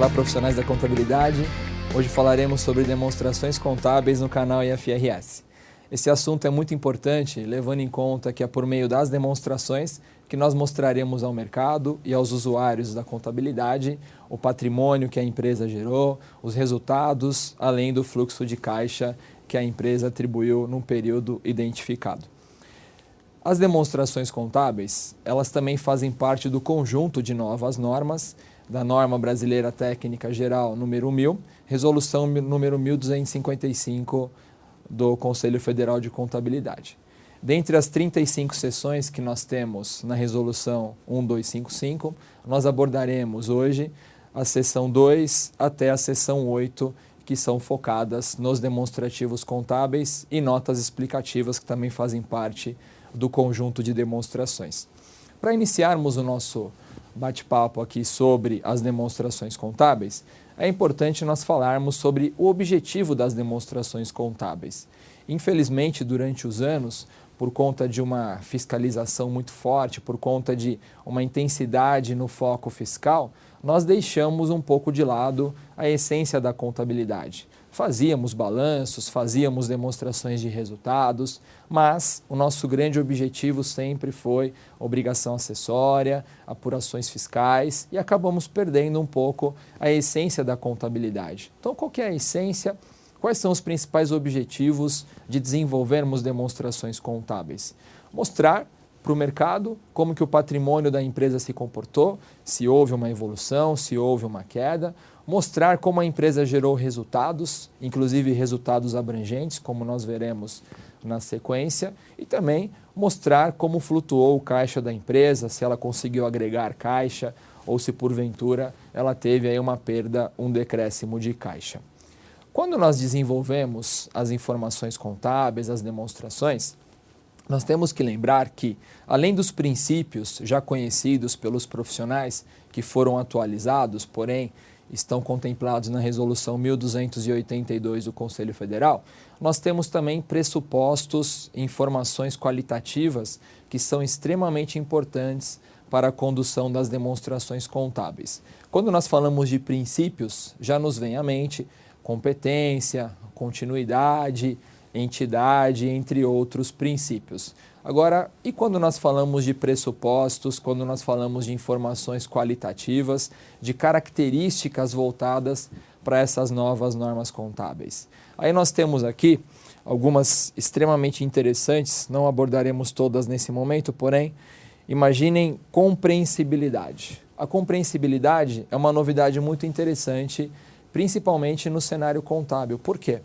Olá, profissionais da contabilidade. Hoje falaremos sobre demonstrações contábeis no canal IFRS. Esse assunto é muito importante, levando em conta que é por meio das demonstrações que nós mostraremos ao mercado e aos usuários da contabilidade o patrimônio que a empresa gerou, os resultados, além do fluxo de caixa que a empresa atribuiu num período identificado. As demonstrações contábeis, elas também fazem parte do conjunto de novas normas da Norma Brasileira Técnica Geral número 1000, resolução número 1255 do Conselho Federal de Contabilidade. Dentre as 35 seções que nós temos na resolução 1255, nós abordaremos hoje a seção 2 até a seção 8, que são focadas nos demonstrativos contábeis e notas explicativas que também fazem parte do conjunto de demonstrações. Para iniciarmos o nosso bate-papo aqui sobre as demonstrações contábeis, é importante nós falarmos sobre o objetivo das demonstrações contábeis. Infelizmente, durante os anos, por conta de uma fiscalização muito forte, por conta de uma intensidade no foco fiscal, nós deixamos um pouco de lado a essência da contabilidade. Fazíamos balanços, fazíamos demonstrações de resultados, mas o nosso grande objetivo sempre foi obrigação acessória, apurações fiscais e acabamos perdendo um pouco a essência da contabilidade. Então, qual que é a essência? Quais são os principais objetivos de desenvolvermos demonstrações contábeis? Mostrar para o mercado como que o patrimônio da empresa se comportou, se houve uma evolução, se houve uma queda, mostrar como a empresa gerou resultados, inclusive resultados abrangentes, como nós veremos na sequência, e também mostrar como flutuou o caixa da empresa, se ela conseguiu agregar caixa ou se porventura ela teve aí uma perda, um decréscimo de caixa. Quando nós desenvolvemos as informações contábeis, as demonstrações, nós temos que lembrar que, além dos princípios já conhecidos pelos profissionais que foram atualizados, porém estão contemplados na Resolução 1282 do Conselho Federal, nós temos também pressupostos e informações qualitativas que são extremamente importantes para a condução das demonstrações contábeis. Quando nós falamos de princípios, já nos vem à mente competência, continuidade, entidade, entre outros princípios. Agora, e quando nós falamos de pressupostos, quando nós falamos de informações qualitativas, de características voltadas para essas novas normas contábeis? Aí nós temos aqui algumas extremamente interessantes, não abordaremos todas nesse momento, porém, imaginem compreensibilidade. A compreensibilidade é uma novidade muito interessante, principalmente no cenário contábil. Por quê?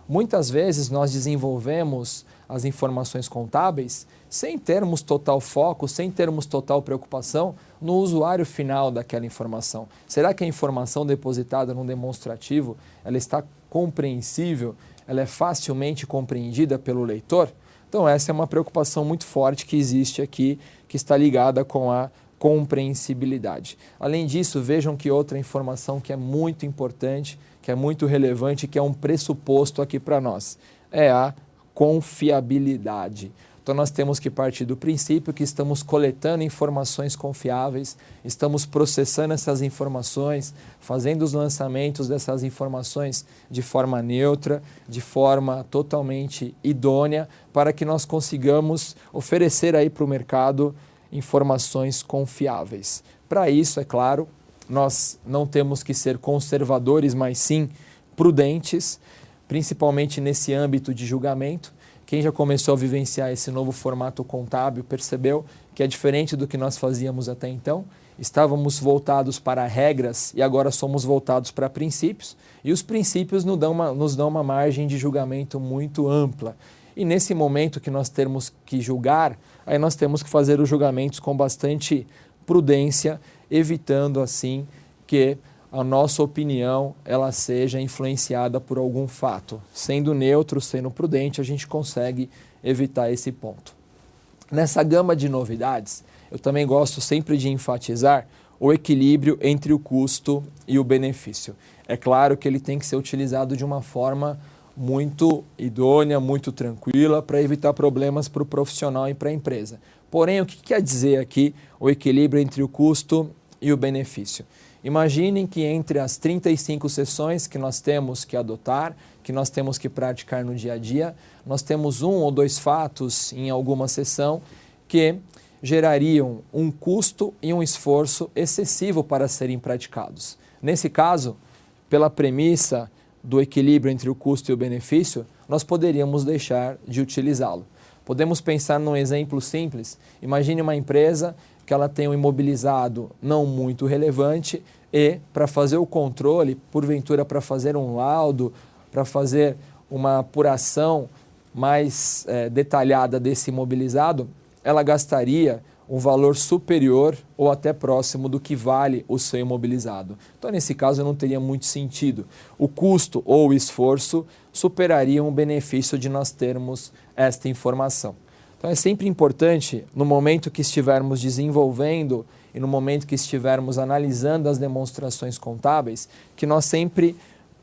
Muitas vezes nós desenvolvemos as informações contábeis sem termos total foco, sem termos total preocupação no usuário final daquela informação. Será que a informação depositada num demonstrativo ela está compreensível, ela é facilmente compreendida pelo leitor? Então essa é uma preocupação muito forte que existe aqui, que está ligada com a compreensibilidade. Além disso, vejam que outra informação que é muito importante, que é muito relevante, que é um pressuposto aqui para nós, é a confiabilidade. Então nós temos que partir do princípio que estamos coletando informações confiáveis, estamos processando essas informações, fazendo os lançamentos dessas informações de forma neutra, de forma totalmente idônea, para que nós consigamos oferecer aí para o mercado informações confiáveis. Para isso, é claro, nós não temos que ser conservadores, mas sim prudentes, principalmente nesse âmbito de julgamento. Quem já começou a vivenciar esse novo formato contábil percebeu que é diferente do que nós fazíamos até então. Estávamos voltados para regras e agora somos voltados para princípios, e os princípios nos dão uma margem de julgamento muito ampla. E nesse momento que nós temos que julgar, aí nós temos que fazer os julgamentos com bastante prudência, evitando assim que a nossa opinião ela seja influenciada por algum fato. Sendo neutro, sendo prudente, a gente consegue evitar esse ponto. Nessa gama de novidades, eu também gosto sempre de enfatizar o equilíbrio entre o custo e o benefício. É claro que ele tem que ser utilizado de uma forma muito idônea, muito tranquila, para evitar problemas para o profissional e para a empresa. Porém, o que quer dizer aqui o equilíbrio entre o custo e o benefício? Imaginem que entre as 35 sessões que nós temos que adotar, que nós temos que praticar no dia a dia, nós temos 1 ou 2 fatos em alguma sessão que gerariam um custo e um esforço excessivo para serem praticados. Nesse caso, pela premissa do equilíbrio entre o custo e o benefício, nós poderíamos deixar de utilizá-lo. Podemos pensar num exemplo simples. Imagine uma empresa que ela tem um imobilizado não muito relevante e, para fazer o controle, porventura para fazer um laudo, para fazer uma apuração mais detalhada desse imobilizado, ela gastaria um valor superior ou até próximo do que vale o seu imobilizado. Então, nesse caso, não teria muito sentido. O custo ou o esforço superariam o benefício de nós termos esta informação. Então, é sempre importante, no momento que estivermos desenvolvendo e no momento que estivermos analisando as demonstrações contábeis, que nós sempre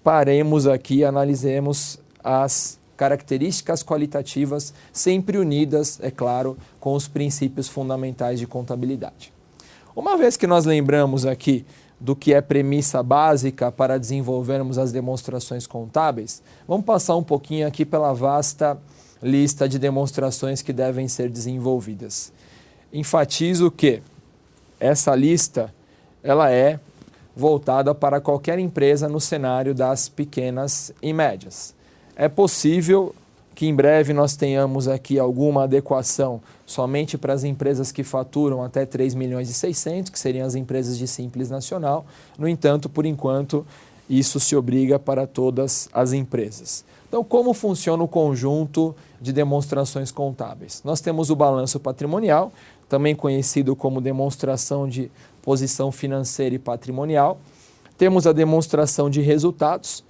paremos aqui e analisemos as características qualitativas, sempre unidas, é claro, com os princípios fundamentais de contabilidade. Uma vez que nós lembramos aqui do que é premissa básica para desenvolvermos as demonstrações contábeis, vamos passar um pouquinho aqui pela vasta lista de demonstrações que devem ser desenvolvidas. Enfatizo que essa lista ela é voltada para qualquer empresa no cenário das pequenas e médias. É possível que em breve nós tenhamos aqui alguma adequação somente para as empresas que faturam até 3 milhões e 600, que seriam as empresas de Simples Nacional. No entanto, por enquanto, isso se obriga para todas as empresas. Então, como funciona o conjunto de demonstrações contábeis? Nós temos o balanço patrimonial, também conhecido como demonstração de posição financeira e patrimonial. Temos a demonstração de resultados.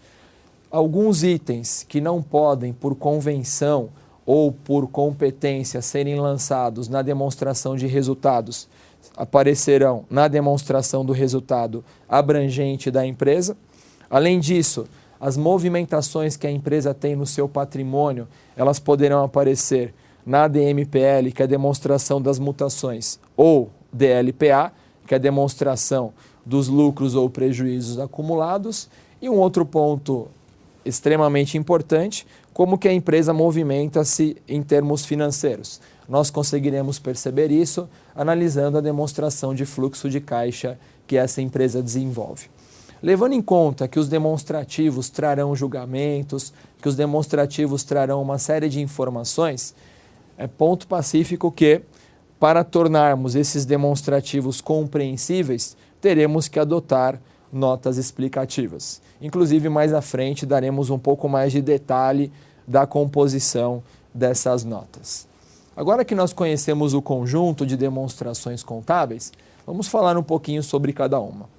Alguns itens que não podem, por convenção ou por competência, serem lançados na demonstração de resultados, aparecerão na demonstração do resultado abrangente da empresa. Além disso, as movimentações que a empresa tem no seu patrimônio, elas poderão aparecer na DMPL, que é a demonstração das mutações, ou DLPA, que é a demonstração dos lucros ou prejuízos acumulados. E um outro ponto extremamente importante, como que a empresa movimenta-se em termos financeiros. Nós conseguiremos perceber isso analisando a demonstração de fluxo de caixa que essa empresa desenvolve. Levando em conta que os demonstrativos trarão julgamentos, que os demonstrativos trarão uma série de informações, é ponto pacífico que, para tornarmos esses demonstrativos compreensíveis, teremos que adotar notas explicativas. Inclusive, mais à frente, daremos um pouco mais de detalhe da composição dessas notas. Agora que nós conhecemos o conjunto de demonstrações contábeis, vamos falar um pouquinho sobre cada uma.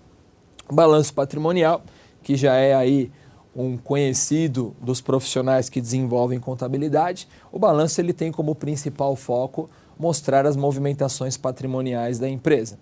O balanço patrimonial, que já é aí um conhecido dos profissionais que desenvolvem contabilidade, o balanço ele tem como principal foco mostrar as movimentações patrimoniais da empresa.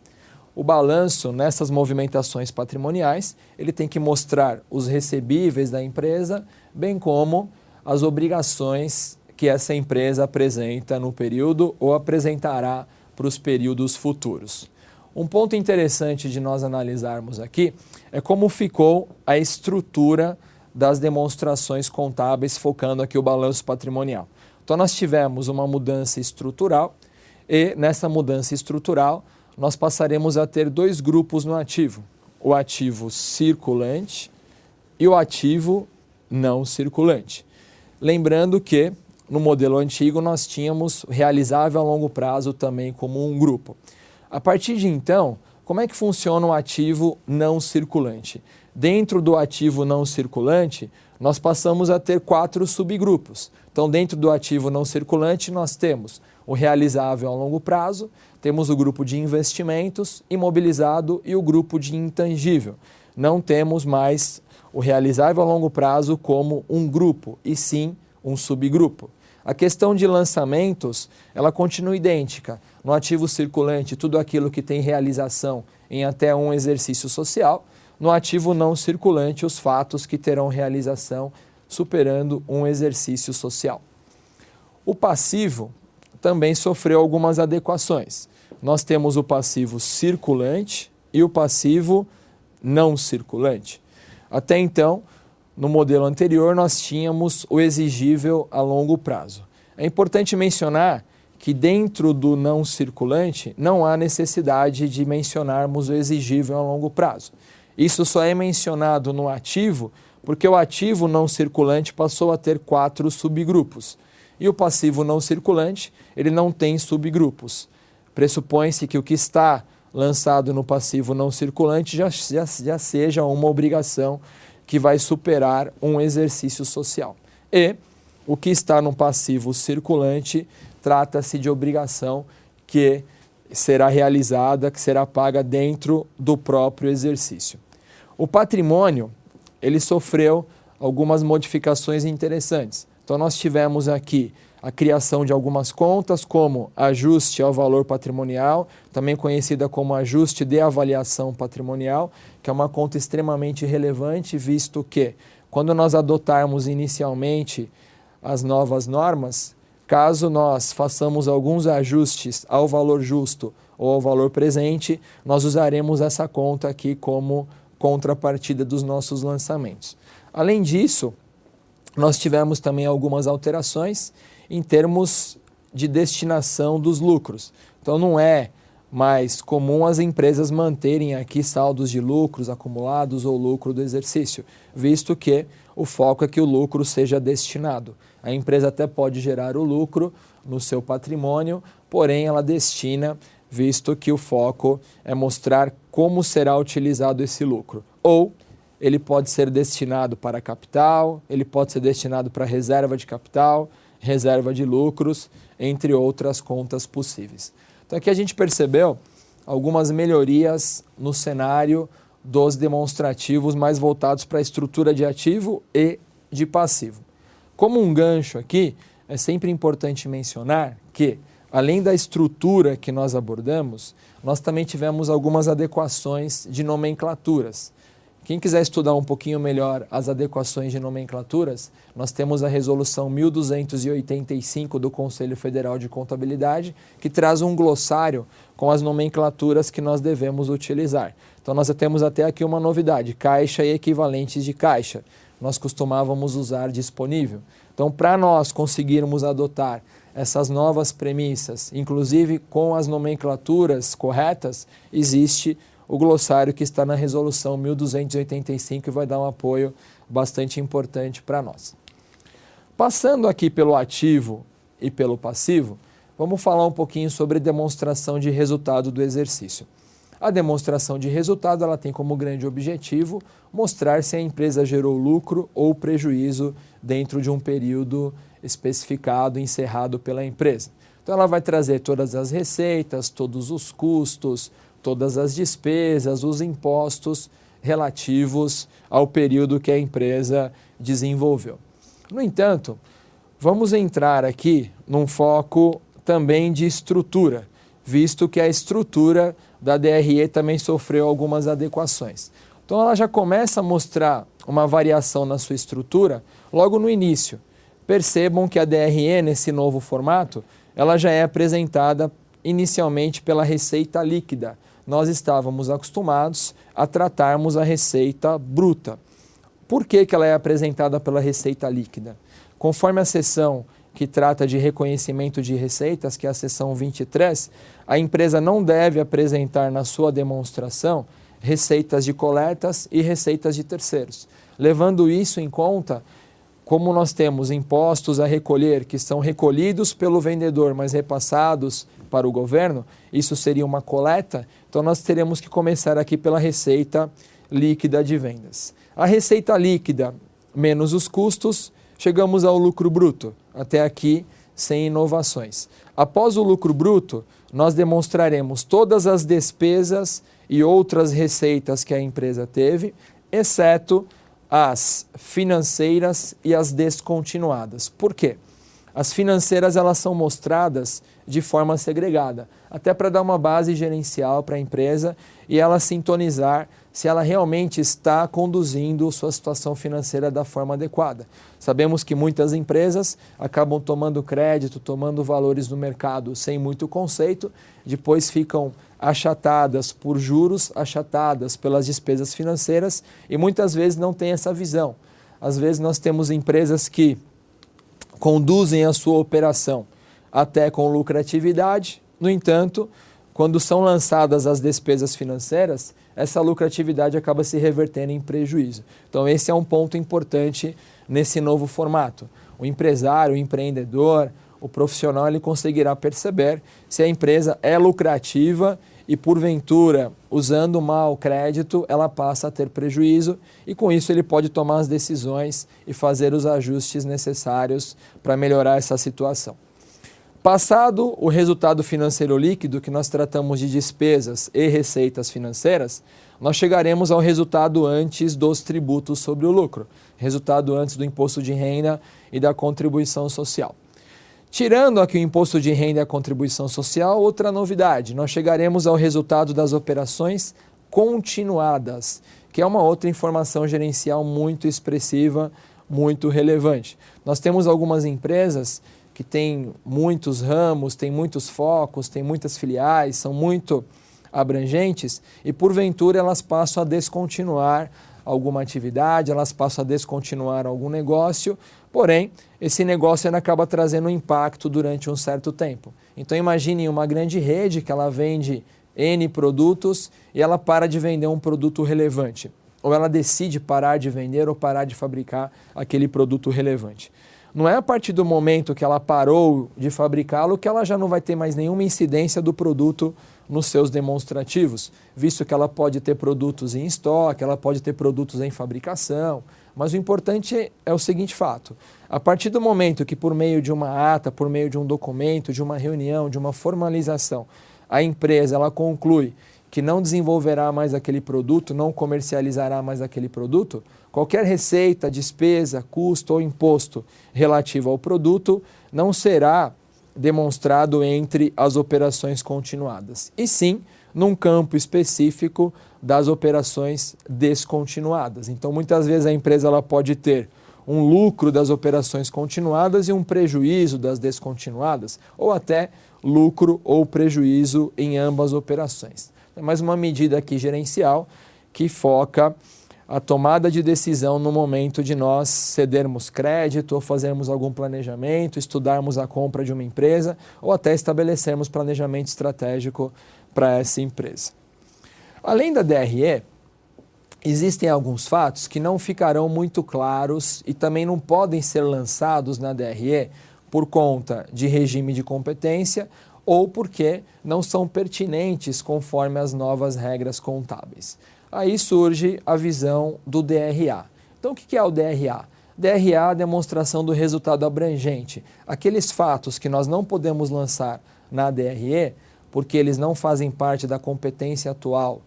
O balanço, nessas movimentações patrimoniais, ele tem que mostrar os recebíveis da empresa, bem como as obrigações que essa empresa apresenta no período ou apresentará para os períodos futuros. Um ponto interessante de nós analisarmos aqui é como ficou a estrutura das demonstrações contábeis, focando aqui o balanço patrimonial. Então, nós tivemos uma mudança estrutural e, nessa mudança estrutural, nós passaremos a ter 2 grupos no ativo, o ativo circulante e o ativo não circulante. Lembrando que no modelo antigo nós tínhamos realizável a longo prazo também como um grupo. A partir de então, como é que funciona o ativo não circulante? Dentro do ativo não circulante, nós passamos a ter 4 subgrupos. Então, dentro do ativo não circulante, nós temos o realizável a longo prazo, temos o grupo de investimentos, imobilizado e o grupo de intangível. Não temos mais o realizável a longo prazo como um grupo, e sim um subgrupo. A questão de lançamentos, ela continua idêntica. No ativo circulante, tudo aquilo que tem realização em até um exercício social. No ativo não circulante, os fatos que terão realização superando um exercício social. O passivo também sofreu algumas adequações. Nós temos o passivo circulante e o passivo não circulante? Até então, no modelo anterior, nós tínhamos o exigível a longo prazo. É importante mencionar que dentro do não circulante não há necessidade de mencionarmos o exigível a longo prazo. Isso só é mencionado no ativo porque o ativo não circulante passou a ter 4 subgrupos. E o passivo não circulante, ele não tem subgrupos. Pressupõe-se que o que está lançado no passivo não circulante já seja uma obrigação que vai superar um exercício social. E o que está no passivo circulante trata-se de obrigação que será realizada, que será paga dentro do próprio exercício. O patrimônio, ele sofreu algumas modificações interessantes. Então nós tivemos aqui a criação de algumas contas, como ajuste ao valor patrimonial, também conhecida como ajuste de avaliação patrimonial, que é uma conta extremamente relevante, visto que, quando nós adotarmos inicialmente as novas normas, caso nós façamos alguns ajustes ao valor justo ou ao valor presente, nós usaremos essa conta aqui como contrapartida dos nossos lançamentos. Além disso, nós tivemos também algumas alterações em termos de destinação dos lucros. Então não é mais comum as empresas manterem aqui saldos de lucros acumulados ou lucro do exercício, visto que o foco é que o lucro seja destinado. A empresa até pode gerar o lucro no seu patrimônio, porém ela destina, visto que o foco é mostrar como será utilizado esse lucro. Ou ele pode ser destinado para capital, ele pode ser destinado para reserva de capital, reserva de lucros, entre outras contas possíveis. Então aqui a gente percebeu algumas melhorias no cenário dos demonstrativos mais voltados para a estrutura de ativo e de passivo. Como um gancho aqui, é sempre importante mencionar que, além da estrutura que nós abordamos, nós também tivemos algumas adequações de nomenclaturas. Quem quiser estudar um pouquinho melhor as adequações de nomenclaturas, nós temos a resolução 1285 do Conselho Federal de Contabilidade, que traz um glossário com as nomenclaturas que nós devemos utilizar. Então nós temos até aqui uma novidade, caixa e equivalentes de caixa. Nós costumávamos usar disponível. Então, para nós conseguirmos adotar essas novas premissas, inclusive com as nomenclaturas corretas, existe o glossário que está na resolução 1285 e vai dar um apoio bastante importante para nós. Passando aqui pelo ativo e pelo passivo, vamos falar um pouquinho sobre demonstração de resultado do exercício. A demonstração de resultado ela tem como grande objetivo mostrar se a empresa gerou lucro ou prejuízo dentro de um período especificado, encerrado pela empresa. Então ela vai trazer todas as receitas, todos os custos, todas as despesas, os impostos relativos ao período que a empresa desenvolveu. No entanto, vamos entrar aqui num foco também de estrutura, visto que a estrutura da DRE também sofreu algumas adequações. Então ela já começa a mostrar uma variação na sua estrutura logo no início. Percebam que a DRE, nesse novo formato, ela já é apresentada inicialmente pela receita líquida. Nós estávamos acostumados a tratarmos a receita bruta. Por que ela é apresentada pela receita líquida? Conforme a seção que trata de reconhecimento de receitas, que é a seção 23, a empresa não deve apresentar na sua demonstração receitas de coletas e receitas de terceiros. Levando isso em conta, como nós temos impostos a recolher que são recolhidos pelo vendedor, mas repassados para o governo, isso seria uma coleta, então nós teremos que começar aqui pela receita líquida de vendas. A receita líquida menos os custos, chegamos ao lucro bruto, até aqui sem inovações. Após o lucro bruto, nós demonstraremos todas as despesas e outras receitas que a empresa teve, exceto as financeiras e as descontinuadas. Por quê? As financeiras elas são mostradas de forma segregada, até para dar uma base gerencial para a empresa e ela sintonizar se ela realmente está conduzindo sua situação financeira da forma adequada. Sabemos que muitas empresas acabam tomando crédito, tomando valores no mercado sem muito conceito, depois ficam achatadas por juros, achatadas pelas despesas financeiras e muitas vezes não tem essa visão. Às vezes nós temos empresas que conduzem a sua operação até com lucratividade, no entanto, quando são lançadas as despesas financeiras, essa lucratividade acaba se revertendo em prejuízo. Então esse é um ponto importante nesse novo formato. O empresário, o empreendedor, o profissional, ele conseguirá perceber se a empresa é lucrativa e, porventura, usando mal o crédito, ela passa a ter prejuízo e, com isso, ele pode tomar as decisões e fazer os ajustes necessários para melhorar essa situação. Passado o resultado financeiro líquido, que nós tratamos de despesas e receitas financeiras, nós chegaremos ao resultado antes dos tributos sobre o lucro, resultado antes do imposto de renda e da contribuição social. Tirando aqui o imposto de renda e a contribuição social, outra novidade, nós chegaremos ao resultado das operações continuadas, que é uma outra informação gerencial muito expressiva, muito relevante. Nós temos algumas empresas que têm muitos ramos, têm muitos focos, têm muitas filiais, são muito abrangentes e, porventura, elas passam a descontinuar alguma atividade, elas passam a descontinuar algum negócio, porém, esse negócio ainda acaba trazendo um impacto durante um certo tempo. Então, imagine uma grande rede que ela vende N produtos e ela para de vender um produto relevante, ou ela decide parar de vender ou parar de fabricar aquele produto relevante. Não é a partir do momento que ela parou de fabricá-lo que ela já não vai ter mais nenhuma incidência do produto nos seus demonstrativos, visto que ela pode ter produtos em estoque, ela pode ter produtos em fabricação, mas o importante é o seguinte fato: a partir do momento que, por meio de uma ata, por meio de um documento, de uma reunião, de uma formalização, a empresa ela conclui que não desenvolverá mais aquele produto, não comercializará mais aquele produto, qualquer receita, despesa, custo ou imposto relativo ao produto não será demonstrado entre as operações continuadas, e sim num campo específico das operações descontinuadas. Então, muitas vezes a empresa ela pode ter um lucro das operações continuadas e um prejuízo das descontinuadas, ou até lucro ou prejuízo em ambas operações. É mais uma medida aqui gerencial que foca a tomada de decisão no momento de nós cedermos crédito ou fazermos algum planejamento, estudarmos a compra de uma empresa ou até estabelecermos planejamento estratégico para essa empresa. Além da DRE, existem alguns fatos que não ficarão muito claros e também não podem ser lançados na DRE por conta de regime de competência ou porque não são pertinentes conforme as novas regras contábeis. Aí surge a visão do DRA. Então, o que é o DRA? DRA é a demonstração do resultado abrangente. Aqueles fatos que nós não podemos lançar na DRE, porque eles não fazem parte da competência atual,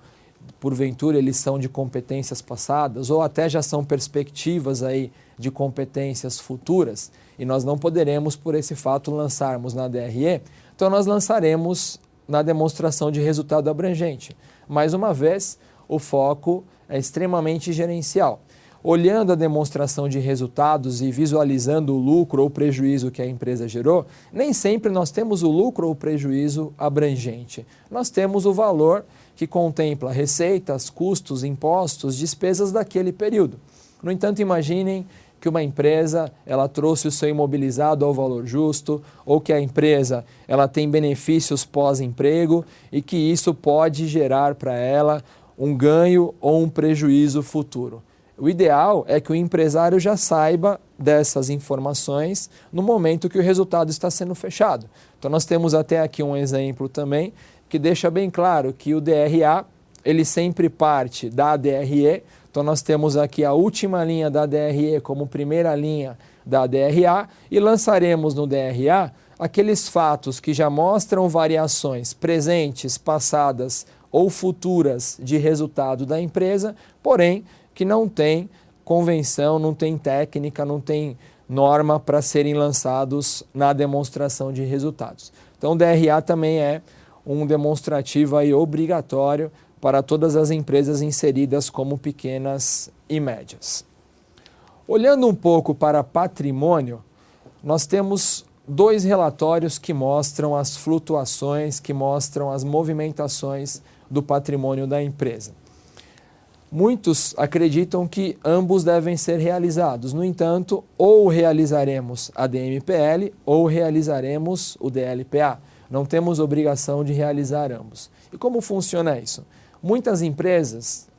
porventura eles são de competências passadas, ou até já são perspectivas aí de competências futuras, e nós não poderemos, por esse fato, lançarmos na DRE, então nós lançaremos na demonstração de resultado abrangente. Mais uma vez, o foco é extremamente gerencial. Olhando a demonstração de resultados e visualizando o lucro ou prejuízo que a empresa gerou, nem sempre nós temos o lucro ou prejuízo abrangente. Nós temos o valor que contempla receitas, custos, impostos, despesas daquele período. No entanto, imaginem que uma empresa ela trouxe o seu imobilizado ao valor justo, ou que a empresa ela tem benefícios pós-emprego e que isso pode gerar para ela um ganho ou um prejuízo futuro. O ideal é que o empresário já saiba dessas informações no momento que o resultado está sendo fechado. Então nós temos até aqui um exemplo também que deixa bem claro que o DRA ele sempre parte da DRE. Então nós temos aqui a última linha da DRE como primeira linha da DRA e lançaremos no DRA aqueles fatos que já mostram variações presentes, passadas ou futuras de resultado da empresa, porém que não tem convenção, não tem técnica, não tem norma para serem lançados na demonstração de resultados. Então, o DRA também é um demonstrativo aí obrigatório para todas as empresas inseridas como pequenas e médias. Olhando um pouco para patrimônio, nós temos dois relatórios que mostram as flutuações, que mostram as movimentações do patrimônio da empresa. Muitos acreditam que ambos devem ser realizados. No entanto, ou realizaremos a DMPL ou realizaremos o DLPA. Não temos obrigação de realizar ambos. E como funciona isso? Muitas empresas,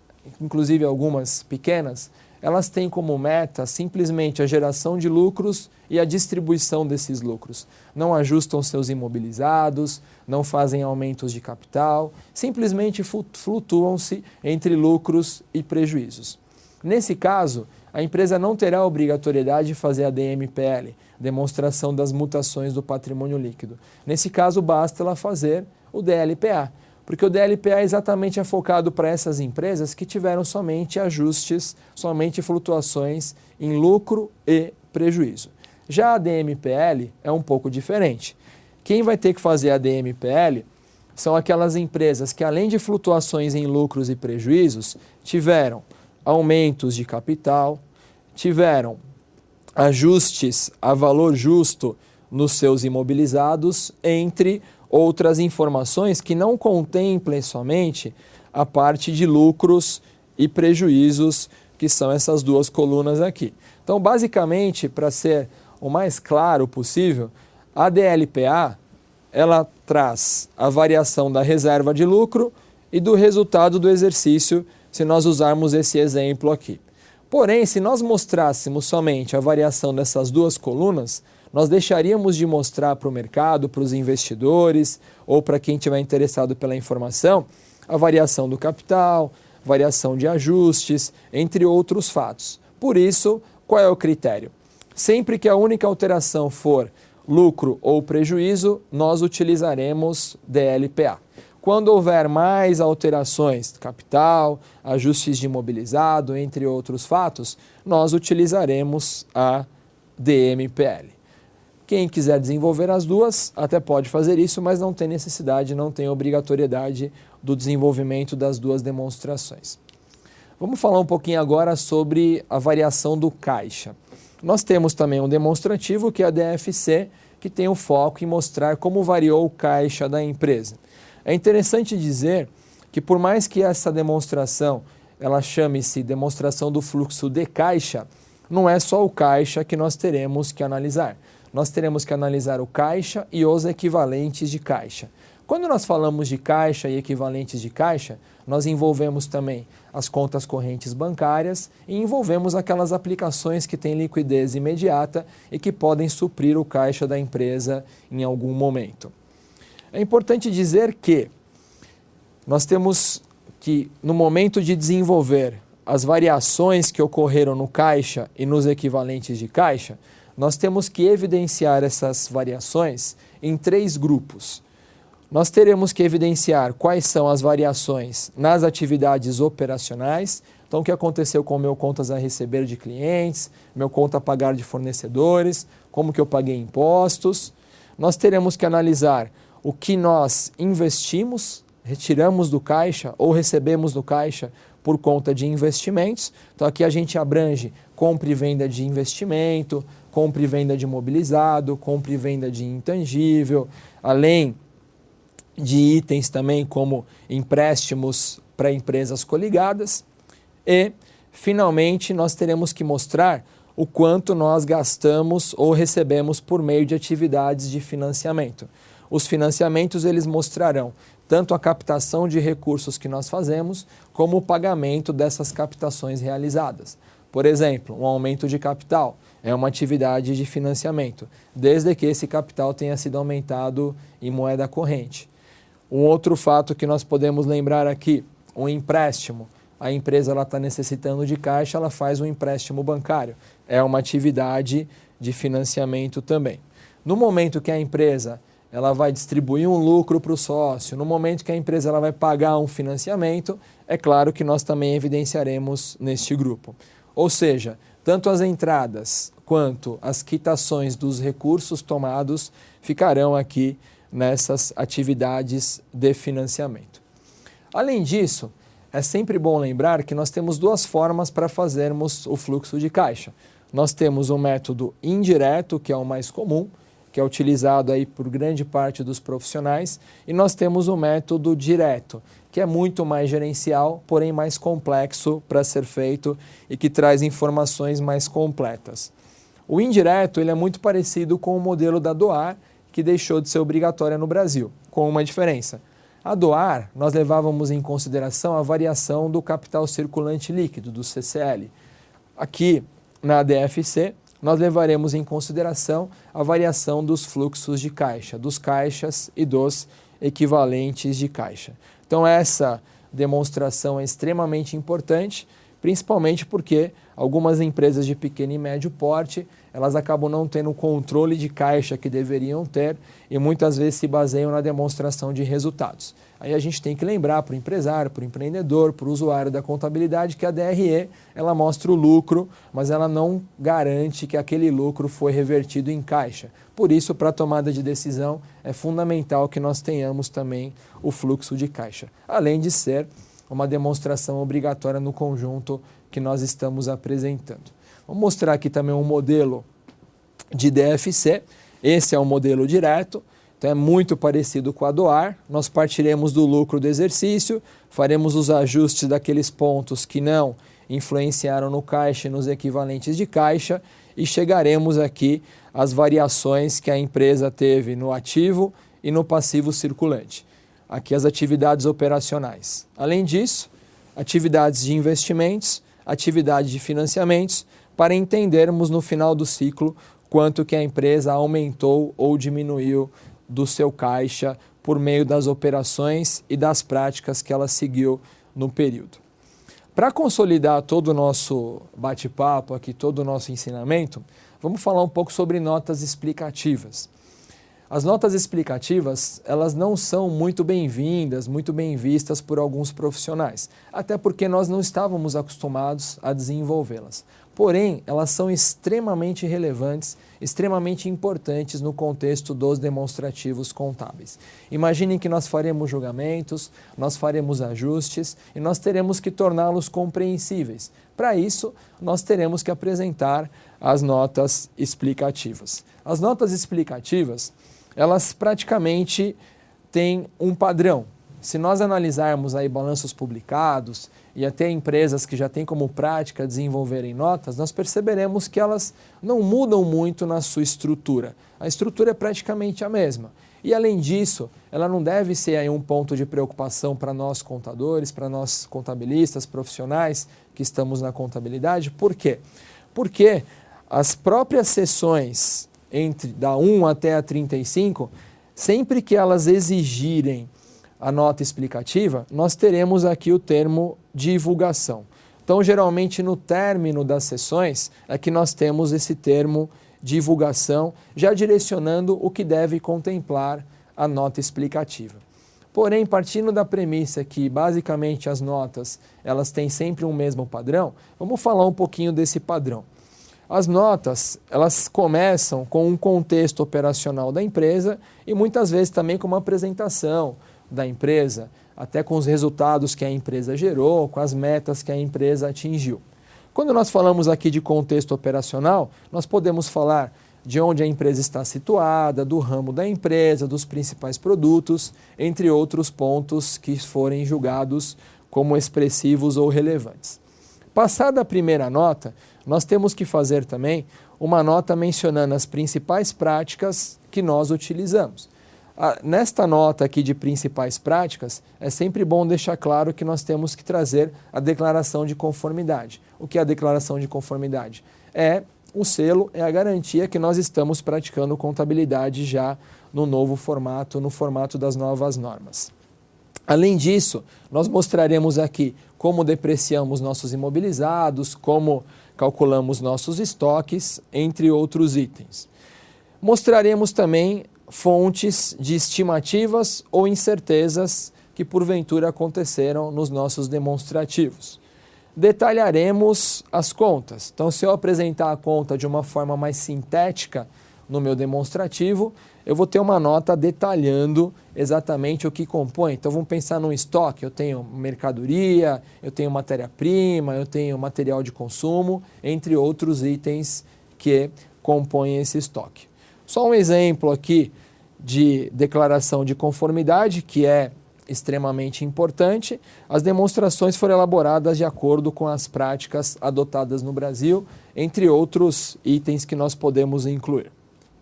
inclusive algumas pequenas, elas têm como meta simplesmente a geração de lucros e a distribuição desses lucros. Não ajustam seus imobilizados, não fazem aumentos de capital, simplesmente flutuam-se entre lucros e prejuízos. Nesse caso, a empresa não terá a obrigatoriedade de fazer a DMPL, demonstração das mutações do patrimônio líquido. Nesse caso, basta ela fazer o DLPA, porque o DLPA exatamente é focado para essas empresas que tiveram somente ajustes, somente flutuações em lucro e prejuízo. Já a DMPL é um pouco diferente. Quem vai ter que fazer a DMPL são aquelas empresas que, além de flutuações em lucros e prejuízos, tiveram aumentos de capital, tiveram ajustes a valor justo nos seus imobilizados, entre outras informações que não contemplem somente a parte de lucros e prejuízos, que são essas duas colunas aqui. Então, basicamente, para ser o mais claro possível, a DLPA ela traz a variação da reserva de lucro e do resultado do exercício, se nós usarmos esse exemplo aqui. Porém, se nós mostrássemos somente a variação dessas duas colunas, nós deixaríamos de mostrar para o mercado, para os investidores ou para quem estiver interessado pela informação, a variação do capital, variação de ajustes, entre outros fatos. Por isso, qual é o critério? Sempre que a única alteração for lucro ou prejuízo, nós utilizaremos DLPA. Quando houver mais alterações, capital, ajustes de imobilizado, entre outros fatos, nós utilizaremos a DMPL. Quem quiser desenvolver as duas até pode fazer isso, mas não tem necessidade, não tem obrigatoriedade do desenvolvimento das duas demonstrações. Vamos falar um pouquinho agora sobre a variação do caixa. Nós temos também um demonstrativo que é a DFC, que tem o foco em mostrar como variou o caixa da empresa. É interessante dizer que por mais que essa demonstração ela chame-se demonstração do fluxo de caixa, não é só o caixa que nós teremos que analisar. Nós teremos que analisar o caixa e os equivalentes de caixa. Quando nós falamos de caixa e equivalentes de caixa, nós envolvemos também as contas correntes bancárias e envolvemos aquelas aplicações que têm liquidez imediata e que podem suprir o caixa da empresa em algum momento. É importante dizer que nós temos que, no momento de desenvolver as variações que ocorreram no caixa e nos equivalentes de caixa, nós temos que evidenciar essas variações em três grupos. Nós teremos que evidenciar quais são as variações nas atividades operacionais. Então, o que aconteceu com o meu contas a receber de clientes, meu conta a pagar de fornecedores, como que eu paguei impostos. Nós teremos que analisar o que nós investimos, retiramos do caixa ou recebemos do caixa por conta de investimentos. Então, aqui a gente abrange compra e venda de investimento, compra e venda de imobilizado, compra e venda de intangível, além de itens também como empréstimos para empresas coligadas. E, finalmente, nós teremos que mostrar o quanto nós gastamos ou recebemos por meio de atividades de financiamento. Os financiamentos eles mostrarão tanto a captação de recursos que nós fazemos, como o pagamento dessas captações realizadas. Por exemplo, um aumento de capital é uma atividade de financiamento, desde que esse capital tenha sido aumentado em moeda corrente. Um outro fato que nós podemos lembrar aqui, um empréstimo. A empresa está necessitando de caixa, ela faz um empréstimo bancário. É uma atividade de financiamento também. No momento que a empresa ela vai distribuir um lucro para o sócio, no momento que a empresa ela vai pagar um financiamento, é claro que nós também evidenciaremos neste grupo. Ou seja, tanto as entradas quanto as quitações dos recursos tomados ficarão aqui nessas atividades de financiamento. Além disso, é sempre bom lembrar que nós temos duas formas para fazermos o fluxo de caixa. Nós temos o método indireto, que é o mais comum, que é utilizado aí por grande parte dos profissionais, e nós temos o método direto, que é muito mais gerencial, porém mais complexo para ser feito e que traz informações mais completas. O indireto ele é muito parecido com o modelo da DOAR, que deixou de ser obrigatória no Brasil, com uma diferença. A DOAR, nós levávamos em consideração a variação do capital circulante líquido, do CCL. Aqui, na DFC, nós levaremos em consideração a variação dos fluxos de caixa, dos caixas e dos equivalentes de caixa. Então essa demonstração é extremamente importante, principalmente porque algumas empresas de pequeno e médio porte, elas acabam não tendo o controle de caixa que deveriam ter e muitas vezes se baseiam na demonstração de resultados. Aí a gente tem que lembrar para o empresário, para o empreendedor, para o usuário da contabilidade que a DRE ela mostra o lucro, mas ela não garante que aquele lucro foi revertido em caixa. Por isso, para a tomada de decisão, é fundamental que nós tenhamos também o fluxo de caixa, além de ser uma demonstração obrigatória no conjunto que nós estamos apresentando. Vou mostrar aqui também um modelo de DFC. Esse é o modelo direto, então é muito parecido com a DOAR. Nós partiremos do lucro do exercício, faremos os ajustes daqueles pontos que não influenciaram no caixa e nos equivalentes de caixa e chegaremos aqui às variações que a empresa teve no ativo e no passivo circulante. Aqui as atividades operacionais. Além disso, atividades de investimentos, atividade de financiamentos, para entendermos no final do ciclo quanto que a empresa aumentou ou diminuiu do seu caixa por meio das operações e das práticas que ela seguiu no período. Para consolidar todo o nosso bate-papo aqui, todo o nosso ensinamento, vamos falar um pouco sobre notas explicativas. As notas explicativas, elas não são muito bem-vindas, muito bem vistas por alguns profissionais, até porque nós não estávamos acostumados a desenvolvê-las. Porém, elas são extremamente relevantes, extremamente importantes no contexto dos demonstrativos contábeis. Imaginem que nós faremos julgamentos, nós faremos ajustes e nós teremos que torná-los compreensíveis. Para isso, nós teremos que apresentar as notas explicativas. As notas explicativas, elas praticamente têm um padrão. Se nós analisarmos aí balanços publicados e até empresas que já têm como prática desenvolverem notas, nós perceberemos que elas não mudam muito na sua estrutura. A estrutura é praticamente a mesma. E além disso, ela não deve ser aí um ponto de preocupação para nós contadores, para nós contabilistas, profissionais que estamos na contabilidade. Por quê? Porque as próprias seções da 1 até a 35, sempre que elas exigirem a nota explicativa, nós teremos aqui o termo divulgação. Então, geralmente, no término das sessões, é que nós temos esse termo divulgação, já direcionando o que deve contemplar a nota explicativa. Porém, partindo da premissa que, basicamente, as notas elas têm sempre um mesmo padrão, vamos falar um pouquinho desse padrão. As notas, elas começam com um contexto operacional da empresa e muitas vezes também com uma apresentação da empresa, até com os resultados que a empresa gerou, com as metas que a empresa atingiu. Quando nós falamos aqui de contexto operacional, nós podemos falar de onde a empresa está situada, do ramo da empresa, dos principais produtos, entre outros pontos que forem julgados como expressivos ou relevantes. Passada a primeira nota, nós temos que fazer também uma nota mencionando as principais práticas que nós utilizamos. Nesta nota aqui de principais práticas, é sempre bom deixar claro que nós temos que trazer a declaração de conformidade. O que é a declaração de conformidade? É o selo, é a garantia que nós estamos praticando contabilidade já no novo formato, no formato das novas normas. Além disso, nós mostraremos aqui como depreciamos nossos imobilizados, como calculamos nossos estoques, entre outros itens. Mostraremos também fontes de estimativas ou incertezas que porventura aconteceram nos nossos demonstrativos. detalharemos as contas. Então, se eu apresentar a conta de uma forma mais sintética no meu demonstrativo, eu vou ter uma nota detalhando exatamente o que compõe. Então, vamos pensar num estoque. Eu tenho mercadoria, eu tenho matéria-prima, eu tenho material de consumo, entre outros itens que compõem esse estoque. Só um exemplo aqui de declaração de conformidade, que é extremamente importante. As demonstrações foram elaboradas de acordo com as práticas adotadas no Brasil, entre outros itens que nós podemos incluir.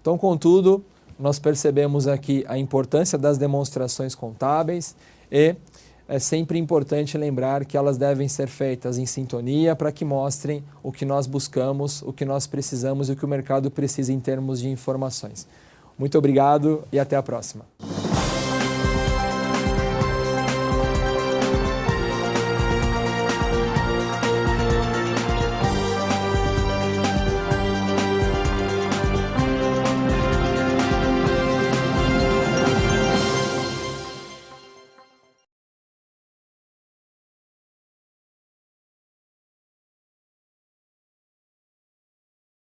Então, contudo, nós percebemos aqui a importância das demonstrações contábeis e é sempre importante lembrar que elas devem ser feitas em sintonia para que mostrem o que nós buscamos, o que nós precisamos e o que o mercado precisa em termos de informações. Muito obrigado e até a próxima.